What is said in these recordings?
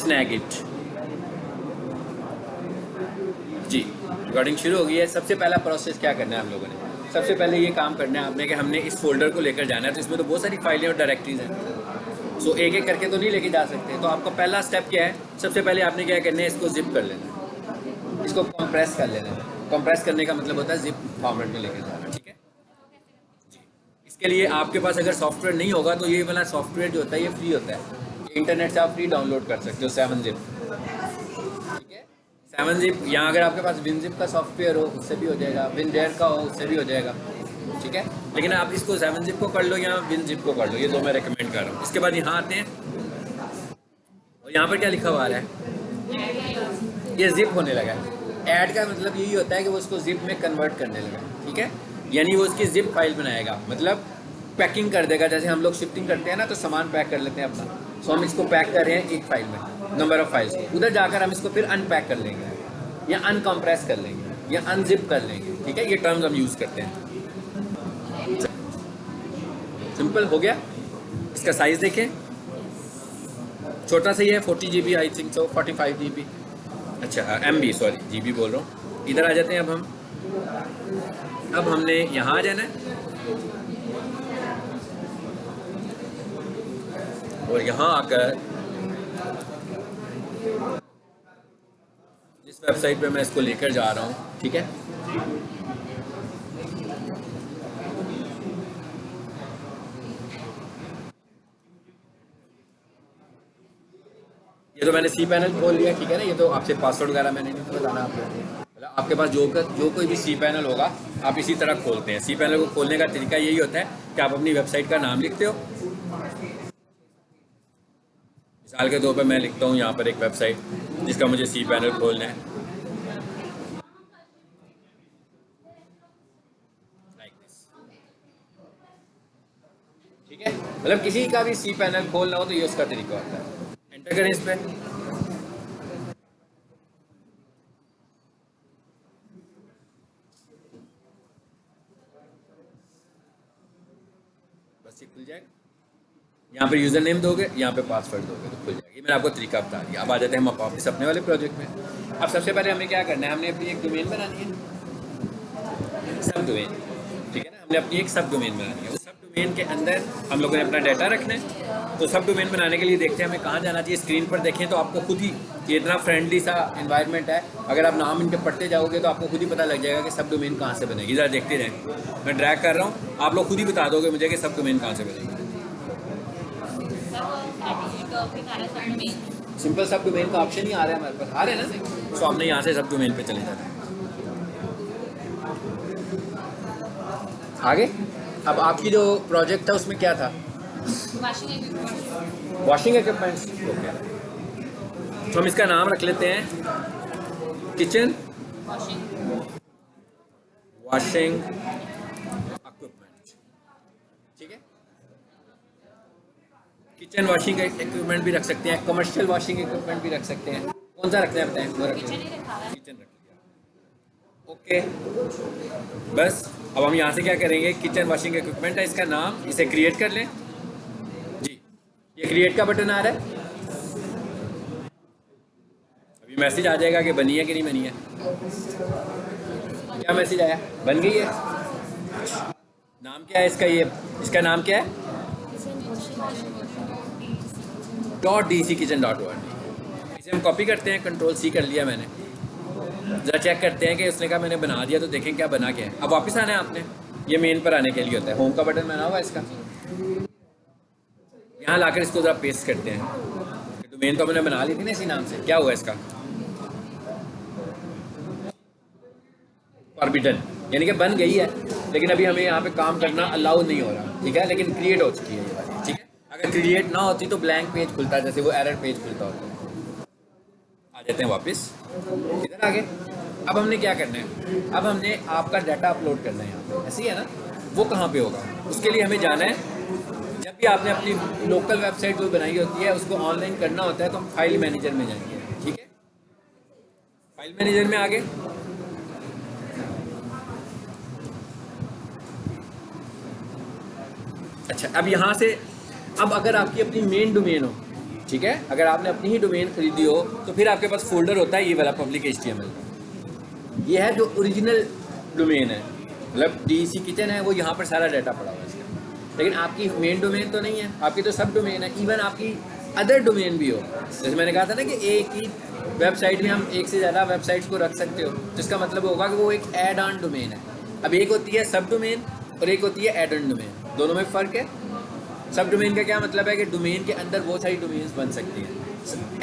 Snag it. Ji, recording शुरू हो गई है। सबसे पहला प्रोसेस क्या करना है हम लोगों ने, सबसे पहले ये काम करना है आपने कि हमने इस फोल्डर को लेकर जाना है। तो इसमें तो बहुत सारी फाइलें और डायरेक्टरीज हैं, सो एक एक करके तो नहीं लेके जा सकते। तो आपका पहला स्टेप क्या है, सबसे पहले आपने क्या करना है, इसको जिप कर लेना है, इसको कंप्रेस कर लेना है। कंप्रेस करने का मतलब होता है जिप फॉर्मेट में लेके जाना, ठीक है जी। इसके लिए आपके पास अगर सॉफ्टवेयर नहीं होगा तो ये वाला सॉफ्टवेयर जो होता है ये फ्री होता है, इंटरनेट से आप फ्री डाउनलोड कर सकते हो, 7-zip, ठीक है। 7-zip, यहाँ अगर आपके पास WinZip का सॉफ्टवेयर हो उससे भी हो जाएगा, WinRAR का हो उससे भी हो जाएगा, ठीक है। लेकिन आप इसको 7-zip को कर लो या WinZip को कर लो, ये दो मैं रेकमेंड कर रहा हूँ। इसके बाद यहाँ आते हैं और यहाँ पर क्या लिखा हुआ आ रहा है, ये जिप होने लगा है। ऐड का मतलब यही होता है कि वो उसको जिप में कन्वर्ट करने लगा, ठीक है। यानी वो उसकी जिप फाइल बनाएगा, मतलब पैकिंग कर देगा। जैसे हम लोग शिफ्टिंग करते हैं ना, तो सामान पैक कर लेते हैं अपना, सो हम इसको पैक कर रहे हैं एक फाइल में, नंबर ऑफ फाइल्स। उधर जाकर हम इसको फिर अनपैक कर लेंगे या अनकम्प्रेस कर लेंगे या अनजिप कर लेंगे, ठीक है। ये टर्म्स हम यूज़ करते हैं। सिंपल हो गया। इसका साइज़ देखें, छोटा सा ही है, 40 GB I think so, 45 GB, अच्छा MB, सॉरी GB बोल रहा हूँ। इधर आ जाते हैं अब हमने यहाँ आ जाना है और यहाँ आकर जिस वेबसाइट पे मैं इसको लेकर जा रहा हूँ, ठीक है, ये तो मैंने cPanel खोल लिया, ठीक है ना। ये तो आपसे पासवर्ड वगैरह मैंने नहीं बताना आपको, मतलब आपके पास जो कोई भी cPanel होगा आप इसी तरह खोलते हैं। cPanel को खोलने का तरीका यही होता है कि आप अपनी वेबसाइट का नाम लिखते हो। मिसाल के तौर पर मैं लिखता हूँ यहाँ पर एक वेबसाइट जिसका मुझे cPanel खोलना है, ठीक है। मतलब किसी का भी cPanel खोलना हो तो ये उसका तरीका होता है। एंटर करें इस पर, बस ये खुल जाएगा। यहाँ पे यूज़र नेम दोगे, यहाँ पे पासवर्ड दोगे तो खुल जाएगा। ये मैंने आपको तरीका बता दिया। अब आ जाते हैं हम वापस अपने वाले प्रोजेक्ट में। अब सबसे पहले हमें क्या करना है, हमने अपनी एक डोमेन बनानी है, सब डोमेन, ठीक है ना। हमने अपनी एक सब डोमेन बनानी है। उस सब डोमेन के अंदर हम लोगों ने अपना डाटा रखना है। तो सब डोमेन बनाने के लिए देखते हैं हमें कहाँ जाना चाहिए। स्क्रीन पर देखें तो आपको खुद ही, ये इतना फ्रेंडली सा इन्वायरमेंट है, अगर आप नाम इनके पढ़ते जाओगे तो आपको खुद ही पता लग जाएगा कि सब डोमेन कहाँ से बनेगी। ज़रा देखते रहें, मैं ड्रैग कर रहा हूँ, आप लोग खुद ही बता दोगे मुझे कि सब डोमेन कहाँ से बनेगी। सिंपल सब डोमेन का ऑप्शन ही आ रहा है हमारे पास, आ रहे हैं ना। तो हमने यहाँ से सब डोमेन पे चले जाना है आगे। अब आपकी जो प्रोजेक्ट था उसमें क्या था, वॉशिंग इक्विपमेंट्स, तो हम इसका नाम रख लेते हैं किचन वॉशिंग इक्विपमेंट, ठीक है। किचन वॉशिंग इक्विपमेंट भी रख सकते हैं, कमर्शियल वॉशिंग इक्विपमेंट भी रख सकते हैं। कौन सा रखना है बताएं, वो रख लें, किचन रख लिया, ओके। बस अब हम यहाँ से क्या करेंगे, किचन वॉशिंग इक्विपमेंट है इसका नाम, इसे क्रिएट कर लें जी। ये क्रिएट का बटन आ रहा है, अभी मैसेज आ जाएगा कि बनी है कि नहीं बनी है। क्या मैसेज आया, बन गई है। नाम क्या है इसका, ये इसका नाम क्या है, .dc kitchen.org। इसे हम कॉपी करते हैं, Ctrl+C कर लिया मैंने। ज़रा चेक करते हैं कि उसने कहा मैंने बना दिया, तो देखें क्या बना क्या है। अब वापस आना है आपने, ये मेन पर आने के लिए होता है, होम का बटन बना हुआ है इसका। यहाँ लाकर इसको ज़रा पेस्ट करते हैं। डोमेन तो हमने बना ली थी ना इसी नाम से, क्या हुआ इसका, फॉरबिडन, यानी कि बन गई है, लेकिन अभी हमें यहाँ पे काम करना अलाउ नहीं हो रहा, ठीक है। लेकिन क्रिएट हो चुकी है ये वाली, ठीक है। अगर क्रिएट ना होती तो ब्लैंक पेज खुलता है, जैसे वो एरर पेज खुलता होता है। आ जाते हैं वापस इधर आगे। अब हमने क्या करना है, अब हमने आपका डाटा अपलोड करना है यहाँ पे, ऐसे ही है ना। वो कहाँ पे होगा, उसके लिए हमें जाना है, जब भी आपने अपनी लोकल वेबसाइट कोई बनाई होती है उसको ऑनलाइन करना होता है तो हम फाइल मैनेजर में जाएंगे, ठीक है। फाइल मैनेजर में आगे अच्छा, अब यहाँ से, अब अगर आपकी अपनी मेन डोमेन हो ठीक है। अगर आपने अपनी ही डोमेन खरीदी हो तो फिर आपके पास फोल्डर होता है ये वाला पब्लिक HTML। ये है जो ओरिजिनल डोमेन है, मतलब DEC किचन है वो यहाँ पर सारा डाटा पड़ा हुआ है इसका। लेकिन आपकी मेन डोमेन तो नहीं है, आपकी तो सब डोमेन है। इवन आपकी अदर डोमेन भी हो, जैसे मैंने कहा था ना कि एक ही वेबसाइट में हम एक से ज़्यादा वेबसाइट्स को रख सकते हो, तो इसका मतलब होगा कि वो एक एड ऑन डोमेन है। अब एक होती है सब डोमेन और एक होती है एड ऑन डोमेन, दोनों में फ़र्क है। सब डोमेन का क्या मतलब है कि डोमेन के अंदर बहुत सारी डोमेन्स बन सकती हैं।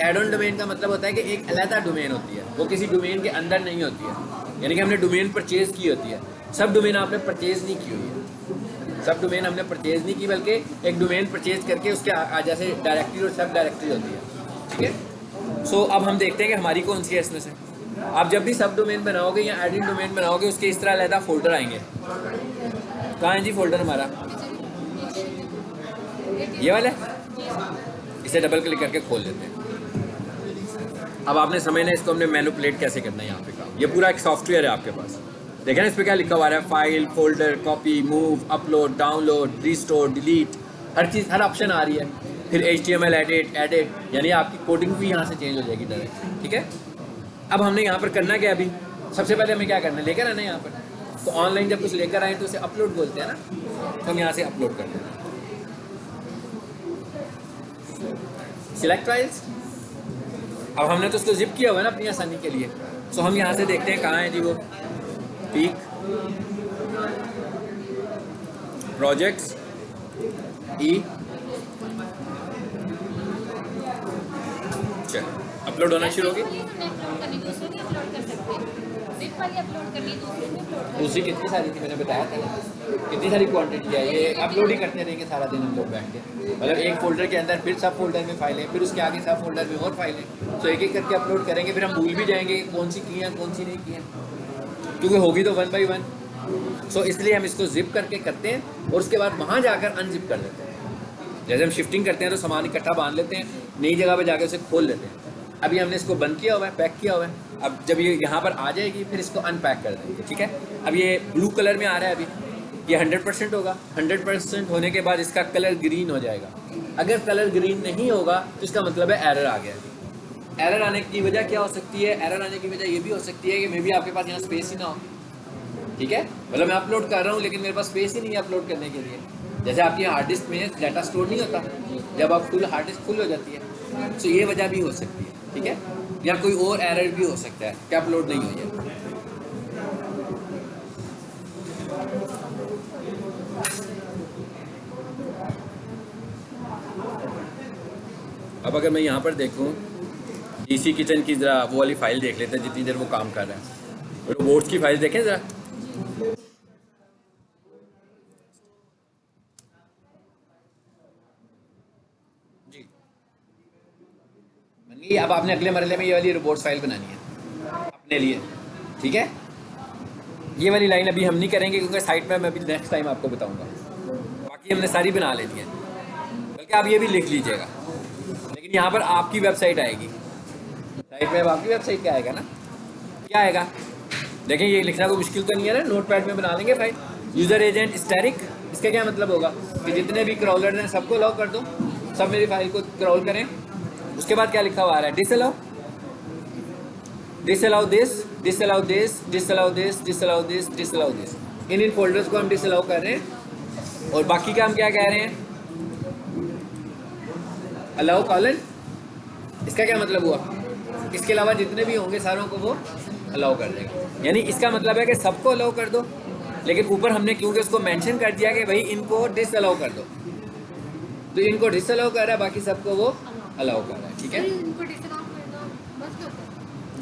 एड ऑन डोमेन का मतलब होता है कि एक अलग डोमेन होती है, वो किसी डोमेन के अंदर नहीं होती है, यानी कि हमने डोमेन परचेज की होती है। सब डोमेन आपने परचेज नहीं की हुई है, सब डोमेन हमने परचेज नहीं की, बल्कि एक डोमेन परचेज करके उसके जैसे डायरेक्टरी और सब डायरेक्टरी होती है, ठीक है। सो अब हम देखते हैं कि हमारी कौन सी है इसमें से। आप जब भी सब डोमेन बनाओगे या एड इन डोमेन बनाओगे उसके इस तरह अलग फोल्डर आएंगे। कहाँ है जी फोल्डर हमारा? ये वाला, इसे डबल क्लिक करके खोल लेते हैं। अब आपने समझना है इसको हमने मैनिपुलेट कैसे करना है। यहाँ पे काम, ये पूरा एक सॉफ्टवेयर है आपके पास। देखें ना इस पर क्या लिखा हुआ है, file, folder, copy, move, upload, download, restore, delete, हर चीज़, हर ऑप्शन आ रही है। फिर HTML एडिट, यानी आपकी कोडिंग भी यहाँ से चेंज हो जाएगी डायरेक्ट, ठीक है। अब हमने यहाँ पर करना क्या अभी, सबसे पहले हमें क्या करना है, लेकर आना है यहाँ पर। तो ऑनलाइन जब कुछ लेकर आए तो उसे अपलोड बोलते हैं ना, तो हम यहाँ से अपलोड करते हैं। सिलेक्ट फाइल्स, अब हमने तो उसको जिप किया हुआ है ना अपनी आसानी के लिए। सो हम यहाँ से देखते हैं कहाँ है जी वो, पीक, प्रोजेक्ट्स, चल अपलोड होना शुरू होगी। दूसरी कितनी सारी थी मैंने बताया था, कितनी सारी क्वांटिटी है। ये अपलोड ही करते रहेंगे सारा दिन हम लोग बैठ के, मतलब एक फोल्डर के अंदर फिर सब फोल्डर में फाइलें, फिर उसके आगे सब फोल्डर में और फाइलें। तो एक एक करके अपलोड करेंगे, फिर हम भूल भी जाएंगे कौन सी की है कौन सी नहीं की है, क्योंकि होगी तो 1 by 1। सो इसलिए हम इसको जिप करके करते हैं और उसके बाद वहाँ जाकर अनजिप कर देते हैं। जैसे हम शिफ्टिंग करते हैं तो सामान इकट्ठा बांध लेते हैं, नई जगह पर जाकर उसे खोल लेते हैं। अभी हमने इसको बंद किया हुआ है, पैक किया हुआ है। अब जब ये यहाँ पर आ जाएगी फिर इसको अनपैक कर देंगे, ठीक है। अब ये ब्लू कलर में आ रहा है, अभी ये 100% होगा। 100% होने के बाद इसका कलर ग्रीन हो जाएगा। अगर कलर ग्रीन नहीं होगा तो इसका मतलब है एरर आ गया। एरर आने की वजह क्या हो सकती है? एरर आने की वजह ये भी हो सकती है कि मे बी आपके पास यहाँ स्पेस ही ना हो, ठीक है। मतलब मैं अपलोड कर रहा हूँ लेकिन मेरे पास स्पेस ही नहीं है अपलोड करने के लिए। जैसे आपकी हार्ड डिस्क में डाटा स्टोर नहीं होता, जब आप हार्ड डिस्क फुल हो जाती है, तो ये वजह भी हो सकती है, ठीक है। या कोई और एरर भी हो सकता है कि अपलोड नहीं हुई है। अब अगर मैं यहाँ पर देखूँ DEC किचन की ज़रा वो वाली फाइल देख लेते हैं जितनी देर वो काम कर रहा है। रोबोट्स की फाइल देखें ज़रा। जी अब आपने अगले मरले में ये वाली रोबोट्स फाइल बनानी है अपने लिए, ठीक है। ये वाली लाइन अभी हम नहीं करेंगे क्योंकि साइट में मैं अभी नेक्स्ट टाइम आपको बताऊंगा। बाकी हमने सारी बना लेती है, बल्कि आप ये भी लिख लीजिएगा। लेकिन यहाँ पर आपकी वेबसाइट आएगी, साइट में अब आपकी वेबसाइट क्या आएगा ना, क्या आएगा देखें। ये लिखना कोई मुश्किल तो नहीं है ना, नोटपैड में बना लेंगे फाइल। यूज़र एजेंट स्टैटिक, इसका क्या मतलब होगा कि जितने भी क्रॉलर हैं सबको अलाउ कर दो, सब मेरी फाइल को क्रॉल करें। उसके बाद क्या लिखा हुआ है, disallow, disallow this, disallow this, disallow this, disallow this, disallow this. In folders को हम डिसअलाउ कर रहे हैं। और बाकी का हम क्या कह रहे हैं, अलाउ कॉलन। इसका क्या मतलब हुआ, इसके अलावा जितने भी होंगे सारों को वो अलाउ कर देगा। यानी इसका मतलब है कि सबको अलाउ कर दो, लेकिन ऊपर हमने क्योंकि उसको मेंशन कर दिया कि भाई इनको डिसअलाउ कर दो, तो इनको डिसअलाउ कर रहा है, बाकी सबको वो अलाउ कर रहा है, ठीक है।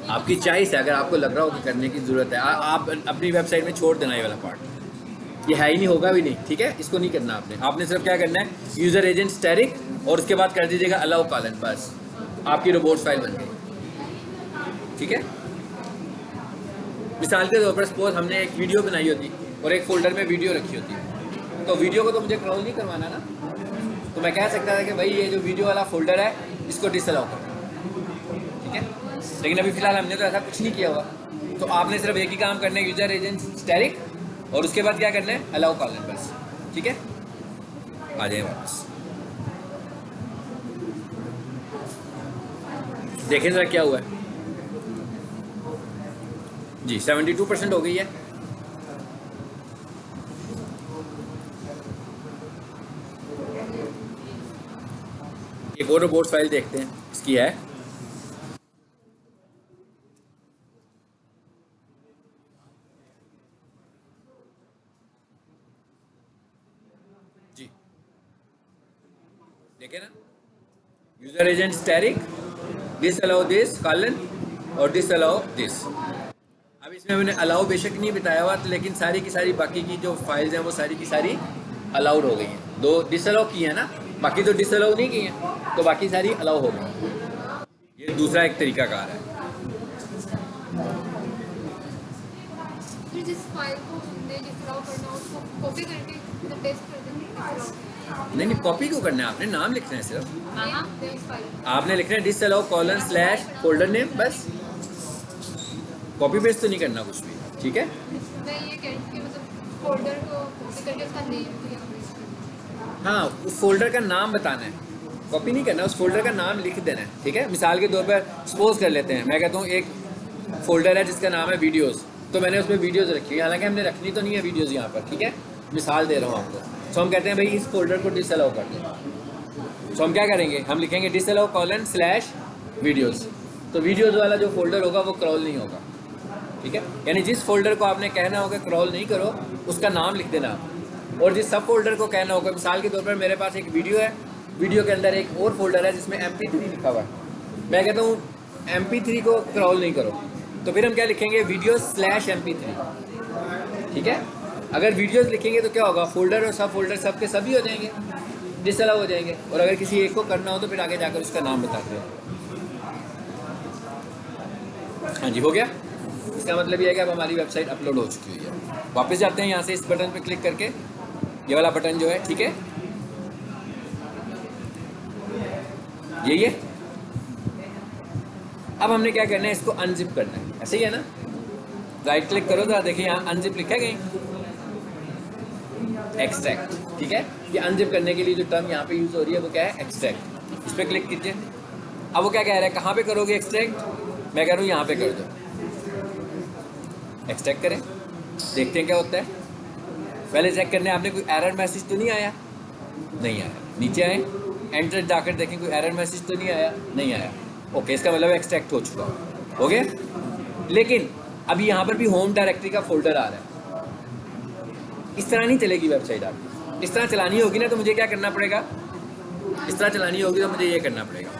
आपकी चॉइस है, अगर आपको लग रहा हो कि करने की ज़रूरत है आप अपनी वेबसाइट में छोड़ देना ये वाला पार्ट। ये है ही नहीं, होगा भी नहीं, ठीक है। इसको नहीं करना आपने सिर्फ क्या करना है, यूज़र एजेंट स्टैटिक और उसके बाद कर दीजिएगा अलाउ कॉलन, बस आपकी रोबोट्स फाइल बन गई, ठीक है। मिसाल के तौर पर सपोज हमने एक वीडियो बनाई होती और एक फोल्डर में वीडियो रखी होती, तो वीडियो को तो मुझे क्रॉल नहीं करवाना ना, तो मैं कह सकता था कि भाई ये जो वीडियो वाला फोल्डर है इसको डिसअलाउ करो, ठीक है। लेकिन अभी फिलहाल हमने तो ऐसा कुछ नहीं किया हुआ, तो आपने सिर्फ एक ही काम करना है, यूज़र एजेंट स्टैटिक और उसके बाद क्या करना है, अलाउ कॉलन, बस, ठीक है। आ जाए वापस। देखें जरा क्या हुआ है जी। 72% हो गई है। एक और रिपोर्ट फाइल देखते हैं इसकी है। जी देखे ना, user agent static, this allow this colon और दिस अलाउ दिस। अब इसमें मैंने अलाउ बेशक नहीं बताया हुआ, तो लेकिन सारी की सारी बाकी की जो फाइल्स हैं वो सारी की सारी अलाउड हो गई हैं। दो डिसअलाउ की है ना, बाकी तो डिसअलाउ नहीं की हैं, तो बाकी सारी अलाउ हो गई। ये दूसरा एक तरीका कार है। फिर जिस फाइल को हमने डिसअलाउ करना हो उसको कॉपी करके मतलब पेस्ट कर देंगे। नहीं नहीं, कॉपी क्यों करना है, आपने नाम लिखना है सिर्फ। फाइल आपने लिखना है disallow colon slash folder name, बस। कॉपी पेस्ट तो नहीं करना कुछ भी, ठीक है। मैं ये कह रही थी कि मतलब फोल्डर को कॉपी करके उसका नेम भी यहाँ पेस्ट कर देंगे। हाँ, उस फोल्डर का नाम बताना है, कॉपी नहीं करना, उस फोल्डर का नाम लिख देना है, ठीक है। मिसाल के तौर पर सपोज कर लेते हैं, मैं कहता हूँ एक फोल्डर है जिसका नाम है वीडियोस, तो मैंने उसमें वीडियोस रखी है, हालांकि हमने रखनी तो नहीं है वीडियोस यहाँ पर, ठीक है। मिसाल दे रहा हूँ आपको। तो हम कहते हैं भाई इस फोल्डर को डिसअलाउ कर दें, तो हम क्या करेंगे, हम लिखेंगे डिसअलाउ कॉलन स्लैश वीडियोस। तो वीडियोस वाला जो फोल्डर होगा वो क्रॉल नहीं होगा, ठीक है। यानी जिस फोल्डर को आपने कहना होगा क्रॉल नहीं करो, उसका नाम लिख देना। और जिस सब फोल्डर को कहना होगा, मिसाल के तौर पर मेरे पास एक वीडियो है, वीडियो के अंदर एक और फोल्डर है जिसमें MP3 लिखा हुआ है, मैं कहता हूँ MP3 को क्रॉल नहीं करो, तो फिर हम क्या लिखेंगे, वीडियो स्लैश MP3, ठीक है। अगर वीडियोस लिखेंगे तो क्या होगा, फोल्डर और सब फोल्डर सब के सभी हो जाएंगे, डिसअलाउ हो जाएंगे। और अगर किसी एक को करना हो तो फिर आगे जाकर उसका नाम बताते हैं। हाँ जी, हो गया। इसका मतलब ये है कि अब हमारी वेबसाइट अपलोड हो चुकी हुई है। वापस जाते हैं यहाँ से, इस बटन पे क्लिक करके, ये वाला बटन जो है, ठीक है, यही है। अब हमने क्या करना है, इसको अनजिप करना है, ऐसे ही है ना। राइट क्लिक करो तो देखिए यहाँ अनजिप लिखा है कहीं, एक्सट्रैक्ट, ठीक है। ये अनजिप करने के लिए जो टर्म यहाँ पे यूज हो रही है वो क्या है, एक्सट्रैक्ट। इस पर क्लिक कीजिए। अब वो क्या कह रहा है, कहाँ पे करोगे एक्सट्रैक्ट, मैं कह रहा हूँ यहाँ पे कर दो, एक्सट्रैक्ट करें, देखते हैं क्या होता है। पहले चेक करने आपने कोई एरर मैसेज तो नहीं आया, नहीं आया। नीचे आए, एंटर जाकर देखें कोई एरर मैसेज तो नहीं आया, नहीं आया। ओके, इसका मतलब एक्सट्रैक्ट हो चुका, हो गया। लेकिन अभी यहाँ पर भी होम डायरेक्टरी का फोल्डर आ रहा है। इस तरह नहीं चलेगी वेबसाइट आपकी। इस तरह चलानी होगी ना तो मुझे क्या करना पड़ेगा, इस तरह चलानी होगी तो मुझे ये करना पड़ेगा।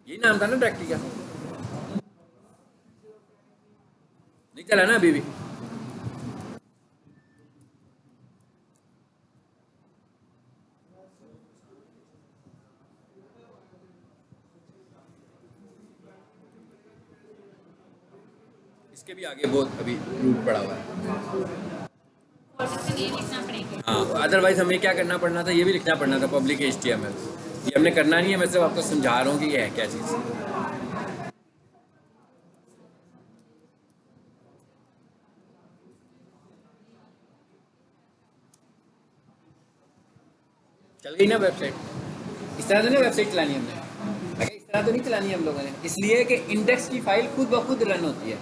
यही नाम था ना डायरेक्टरी का, नहीं चला ना अभी भी। इसके भी आगे बहुत अभी रूट पड़ा हुआ है। हाँ, अदरवाइज हमें क्या करना पड़ना था, ये भी लिखना पड़ना था, पब्लिक HTML। ये हमने करना नहीं है, मैं सिर्फ आपको समझा रहा हूँ कि ये है क्या चीज़। चल गई ना वेबसाइट। इस तरह तो नहीं वेबसाइट चलानी हमने, अगर इस तरह तो नहीं चलानी है हम लोगों ने, इसलिए कि इंडेक्स की फाइल खुद ब खुद रन होती है।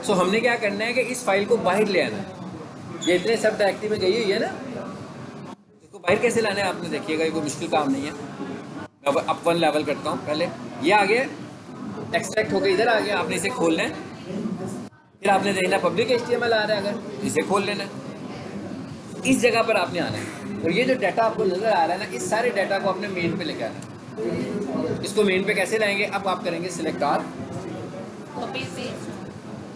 सो हमने क्या करना है कि इस फाइल को बाहर ले आना है। ये इतने सब डायरेक्टरी में गई हुई है ना, इसको बाहर कैसे लाना है आपने देखिएगा, ये कोई मुश्किल काम नहीं है। मैं अब अप वन लेवल करता हूँ, पहले ये आ गया, एक्सट्रैक्ट होकर इधर आ गया, आपने इसे खोलना है। फिर आपने देखना पब्लिक HTML आ रहा है, अगर इसे खोल लेना है। इस जगह पर आपने आना है, और ये जो डाटा आपको नजर आ रहा है ना, इस सारे डाटा को अपने मेन पे लेकर आना है। इसको मेन पे कैसे लाएंगे, अब आप करेंगे सिलेक्ट ऑल,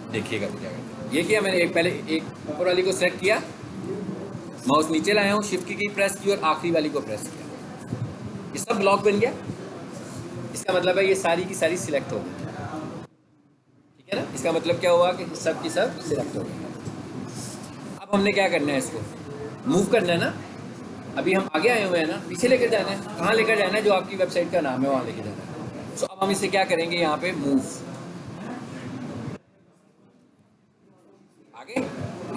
देखिएगा तो क्या करते हैं। ये किया मैंने, एक पहले एक ऊपर वाली को सेलेक्ट किया, माउस नीचे लाया हूँ, शिफ्ट की प्रेस की और आखिरी वाली को प्रेस किया, ये सब ब्लॉक बन गया। इसका मतलब है ये सारी की सारी सिलेक्ट हो गई, ठीक है ना। इसका मतलब क्या हुआ कि सब की सब सिलेक्ट हो गई। अब हमने क्या करना है, इसको मूव करना है ना। अभी हम आगे आए हुए हैं ना, पीछे लेकर जाना है। कहाँ लेकर जाना है, जो आपकी वेबसाइट का नाम है वहाँ लेकर जाना है। सो अब हम इसे क्या करेंगे, यहाँ पे मूव आगे।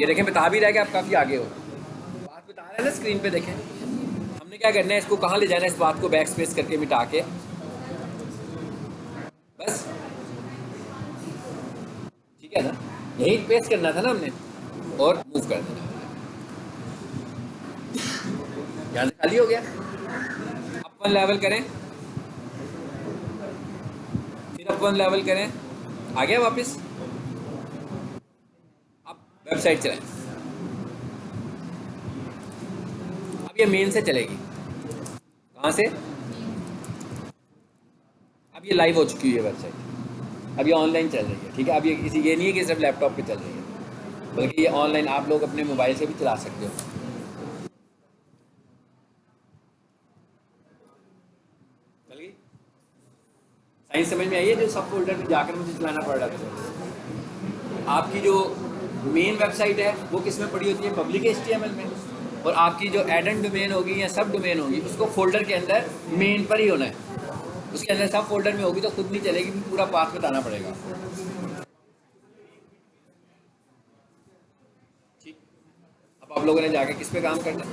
ये देखें बता भी रहा है कि आप काफ़ी आगे हो, बात बता रहे हैं ना स्क्रीन पे, देखें क्या करना है, इसको कहाँ ले जाना है, इस बात को बैक स्पेस करके मिटा के बस, ठीक है ना, यही पेस्ट करना था ना हमने, और मूव कर देना। यहाँ से खाली हो गया, अप 1 लेवल करें, फिर अप 1 लेवल करें, आ गया वापस। अब वेबसाइट चलाएं, अब ये मेन से चलेगी, कहाँ से, अब ये लाइव हो चुकी है वेबसाइट, अब ये ऑनलाइन चल रही है, ठीक है। अब ये नहीं है कि सिर्फ लैपटॉप पे चल रही है, बल्कि ये ऑनलाइन आप लोग अपने मोबाइल से भी चला सकते हो। चल गई साइंस समझ में आई है? जो सब फोल्डर में जाकर मुझे चलाना पड़ रहा था, आपकी जो मेन वेबसाइट है वो किस में पड़ी होती है, पब्लिक HTML में, और आपकी जो एडेंड डोमेन होगी या सब डोमेन होगी उसको फोल्डर के अंदर मेन पर ही होना है, उसके अंदर सब फोल्डर में होगी तो खुद नहीं चलेगी, पूरा पाथ बताना पड़ेगा। ठीक, अब आप लोगों ने जाके किस पे काम करना है,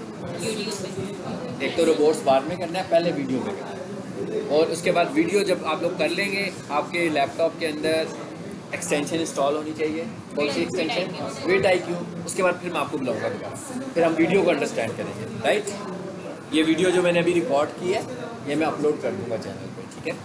एक तो रोबोट्स बाद में करना है, पहले वीडियो पे करना है, और उसके बाद वीडियो जब आप लोग कर लेंगे, आपके लैपटॉप के अंदर एक्सटेंशन इंस्टॉल होनी चाहिए। कौन सी एक्सटेंशन, VidIQ। उसके बाद फिर मैं आपको बुलाऊंगा दोबारा, फिर हम वीडियो को अंडरस्टैंड करेंगे, राइट। ये वीडियो जो मैंने अभी रिकॉर्ड की है ये मैं अपलोड कर दूंगा चैनल पे, ठीक है।